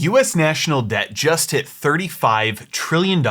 US national debt just hit $35 trillion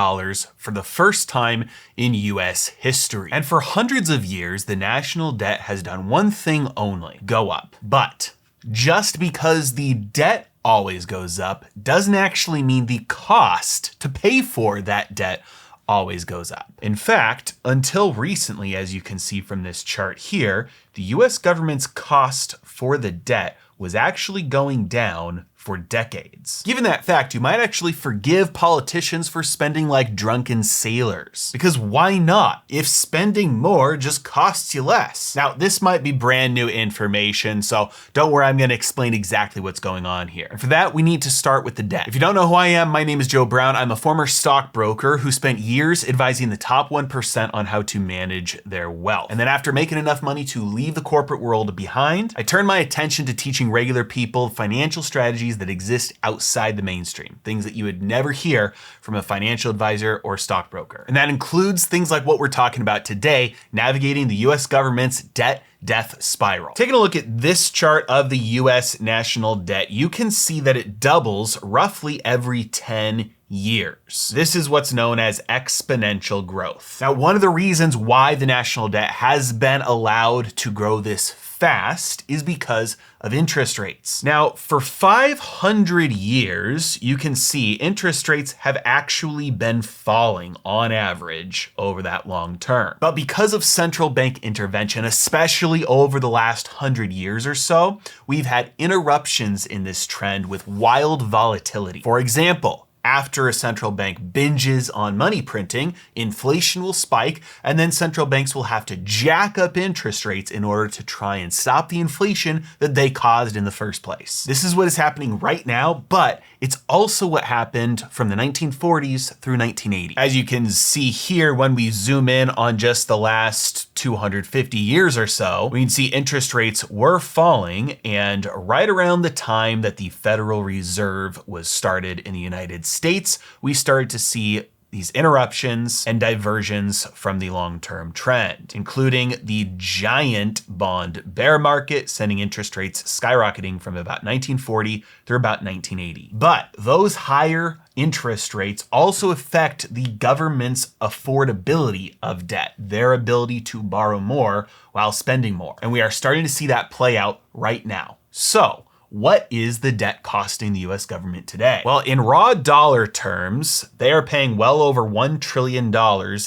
for the first time in US history. And for hundreds of years, the national debt has done one thing only: go up. But just because the debt always goes up doesn't actually mean the cost to pay for that debt always goes up. In fact, until recently, as you can see from this chart here, the US government's cost for the debt was actually going down for decades. Given that fact, you might actually forgive politicians for spending like drunken sailors. Because why not, if spending more just costs you less? Now, this might be brand new information, so don't worry, I'm gonna explain exactly what's going on here. And for that, we need to start with the debt. If you don't know who I am, my name is Joe Brown. I'm a former stockbroker who spent years advising the top 1% on how to manage their wealth. And then after making enough money to leave the corporate world behind, I turned my attention to teaching regular people financial strategies that exist outside the mainstream, things that you would never hear from a financial advisor or stockbroker. And that includes things like what we're talking about today, navigating the US government's debt-death spiral. Taking a look at this chart of the US national debt, you can see that it doubles roughly every 10 years. This is what's known as exponential growth. Now, one of the reasons why the national debt has been allowed to grow this fast is because of interest rates. Now, for 500 years, you can see interest rates have actually been falling on average over that long term. But because of central bank intervention, especially over the last 100 years or so, we've had interruptions in this trend with wild volatility. For example, after a central bank binges on money printing, inflation will spike, and then central banks will have to jack up interest rates in order to try and stop the inflation that they caused in the first place. This is what is happening right now, but it's also what happened from the 1940s through 1980. As you can see here, when we zoom in on just the last 250 years or so, we can see interest rates were falling, and right around the time that the Federal Reserve was started in the United States, we started to see these interruptions and diversions from the long-term trend, including the giant bond bear market, sending interest rates skyrocketing from about 1940 through about 1980. But those higher interest rates also affect the government's affordability of debt, their ability to borrow more while spending more. And we are starting to see that play out right now. So, what is the debt costing the US government today? Well, in raw dollar terms, they are paying well over $1 trillion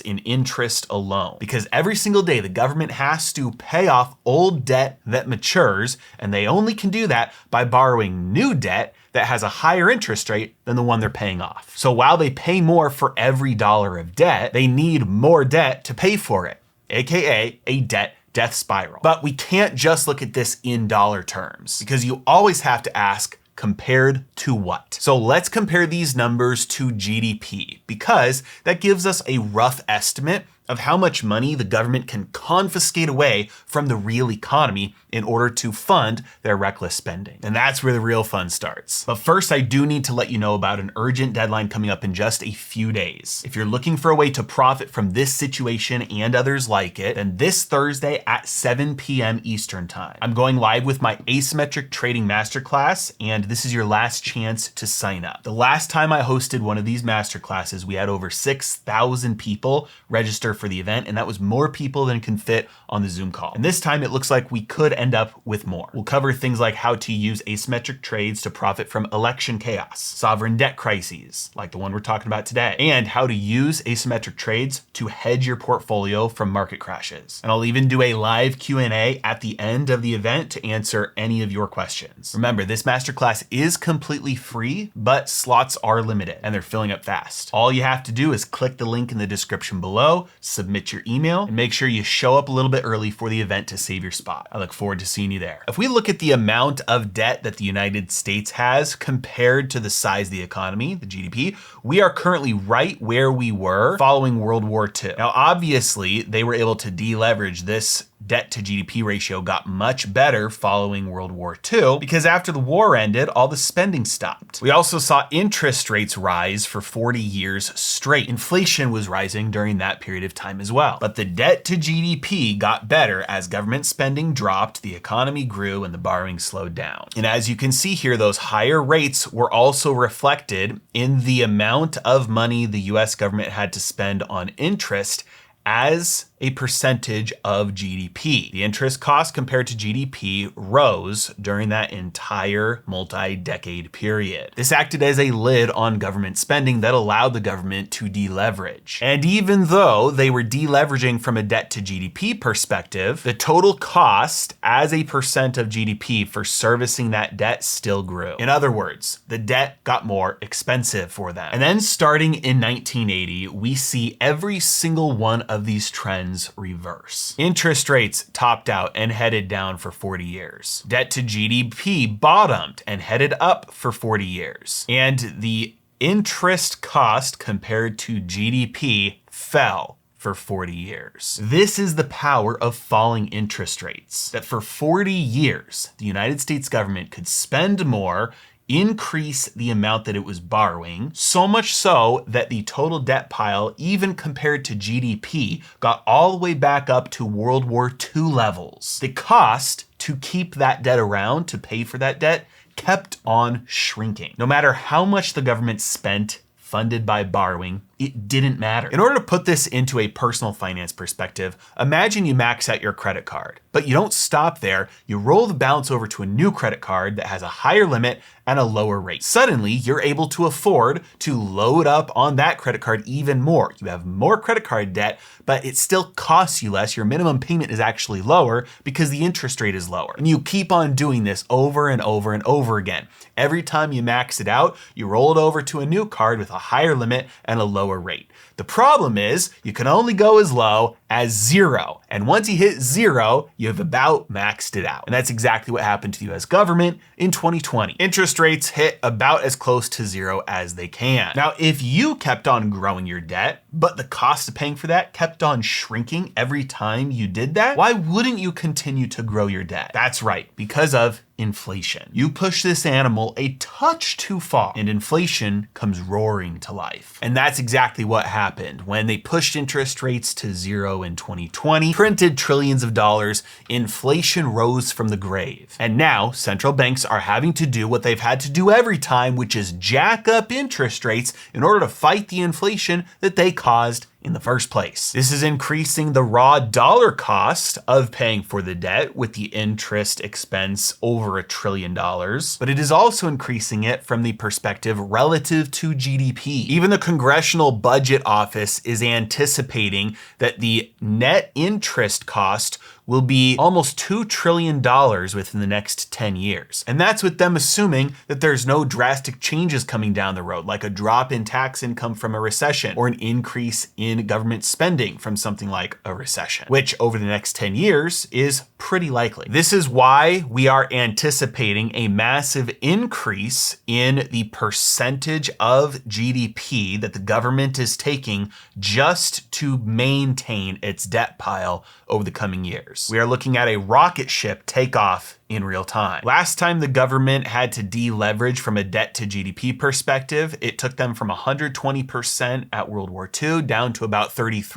in interest alone, because every single day the government has to pay off old debt that matures, and they only can do that by borrowing new debt that has a higher interest rate than the one they're paying off. So while they pay more for every dollar of debt, they need more debt to pay for it, AKA a death spiral. But we can't just look at this in dollar terms, because you always have to ask, compared to what? So let's compare these numbers to GDP, because that gives us a rough estimate of how much money the government can confiscate away from the real economy in order to fund their reckless spending. And that's where the real fun starts. But first, I do need to let you know about an urgent deadline coming up in just a few days. If you're looking for a way to profit from this situation and others like it, then this Thursday at 7 p.m. Eastern Time, I'm going live with my asymmetric trading masterclass, and this is your last chance to sign up. The last time I hosted one of these masterclasses, we had over 6,000 people register for the event, and that was more people than can fit on the Zoom call. And this time it looks like we could end up with more. We'll cover things like how to use asymmetric trades to profit from election chaos, sovereign debt crises, like the one we're talking about today, and how to use asymmetric trades to hedge your portfolio from market crashes. And I'll even do a live Q&A at the end of the event to answer any of your questions. Remember, this masterclass is completely free, but slots are limited and they're filling up fast. All you have to do is click the link in the description below, submit your email, and make sure you show up a little bit early for the event to save your spot. I look forward to seeing you there. If we look at the amount of debt that the United States has compared to the size of the economy, the GDP, we are currently right where we were following World War II. Now, obviously, they were able to deleverage this debt to GDP ratio got much better following World War II because after the war ended, all the spending stopped. We also saw interest rates rise for 40 years straight. Inflation was rising during that period of time as well. But the debt to GDP got better as government spending dropped, the economy grew, and the borrowing slowed down. And as you can see here, those higher rates were also reflected in the amount of money the US government had to spend on interest as a percentage of GDP. The interest cost compared to GDP rose during that entire multi-decade period. This acted as a lid on government spending that allowed the government to deleverage. And even though they were deleveraging from a debt to GDP perspective, the total cost as a percent of GDP for servicing that debt still grew. In other words, the debt got more expensive for them. And then starting in 1980, we see every single one of these trends reverse. Interest rates topped out and headed down for 40 years. Debt to GDP bottomed and headed up for 40 years. And the interest cost compared to GDP fell for 40 years. This is the power of falling interest rates, that for 40 years, the United States government could spend more, increase the amount that it was borrowing, so much so that the total debt pile, even compared to GDP, got all the way back up to World War II levels. The cost to keep that debt around, to pay for that debt, kept on shrinking. No matter how much the government spent funded by borrowing, it didn't matter. In order to put this into a personal finance perspective, imagine you max out your credit card, but you don't stop there. You roll the balance over to a new credit card that has a higher limit and a lower rate. Suddenly, you're able to afford to load up on that credit card even more. You have more credit card debt, but it still costs you less. Your minimum payment is actually lower because the interest rate is lower. And you keep on doing this over and over and over again. Every time you max it out, you roll it over to a new card with a higher limit and a lower rate. The problem is you can only go as low as 0. And once you hit 0, you have about maxed it out. And that's exactly what happened to the US government in 2020. Interest rates hit about as close to 0 as they can. Now, if you kept on growing your debt, but the cost of paying for that kept on shrinking every time you did that, why wouldn't you continue to grow your debt? That's right, because of inflation. You push this animal a touch too far and inflation comes roaring to life. And that's exactly what happened when they pushed interest rates to 0 in 2020, printed trillions of dollars, inflation rose from the grave. And now central banks are having to do what they've had to do every time, which is jack up interest rates in order to fight the inflation that they caused in the first place. This is increasing the raw dollar cost of paying for the debt with the interest expense over $1 trillion, but it is also increasing it from the perspective relative to GDP. Even the Congressional Budget Office is anticipating that the net interest cost will be almost $2 trillion within the next 10 years. And that's with them assuming that there's no drastic changes coming down the road, like a drop in tax income from a recession or an increase in government spending from something like a recession, which over the next 10 years is pretty likely. This is why we are anticipating a massive increase in the percentage of GDP that the government is taking just to maintain its debt pile over the coming years. We are looking at a rocket ship takeoff in real time. Last time the government had to deleverage from a debt to GDP perspective, it took them from 120% at World War II down to about 33%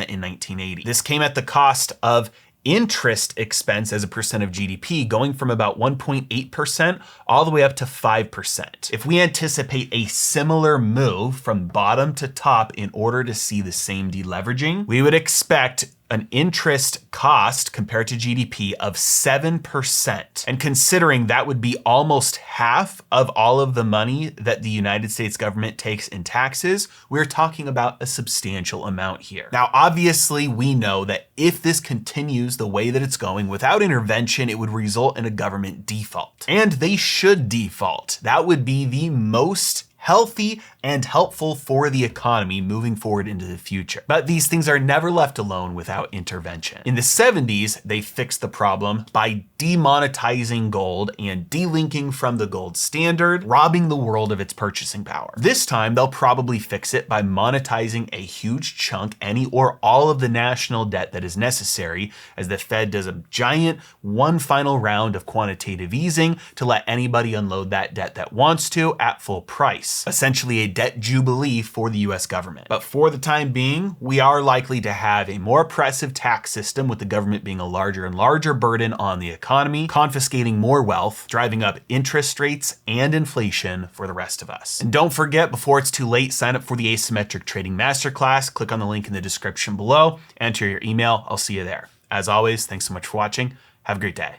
in 1980. This came at the cost of interest expense as a percent of GDP going from about 1.8% all the way up to 5%. If we anticipate a similar move from bottom to top in order to see the same deleveraging, we would expect an interest cost compared to GDP of 7%. And considering that would be almost half of all of the money that the United States government takes in taxes, we're talking about a substantial amount here. Now, obviously, we know that if this continues the way that it's going without intervention, it would result in a government default. And they should default. That would be the most healthy and helpful for the economy moving forward into the future. But these things are never left alone without intervention. In the 70s, they fixed the problem by demonetizing gold and delinking from the gold standard, robbing the world of its purchasing power. This time, they'll probably fix it by monetizing a huge chunk, any or all of the national debt that is necessary, as the Fed does a giant one final round of quantitative easing to let anybody unload that debt that wants to at full price. Essentially a debt jubilee for the US government. But for the time being, we are likely to have a more oppressive tax system, with the government being a larger and larger burden on the economy, confiscating more wealth, driving up interest rates and inflation for the rest of us. And don't forget, before it's too late, sign up for the Asymmetric Trading Masterclass. Click on the link in the description below, enter your email. I'll see you there. As always, thanks so much for watching. Have a great day.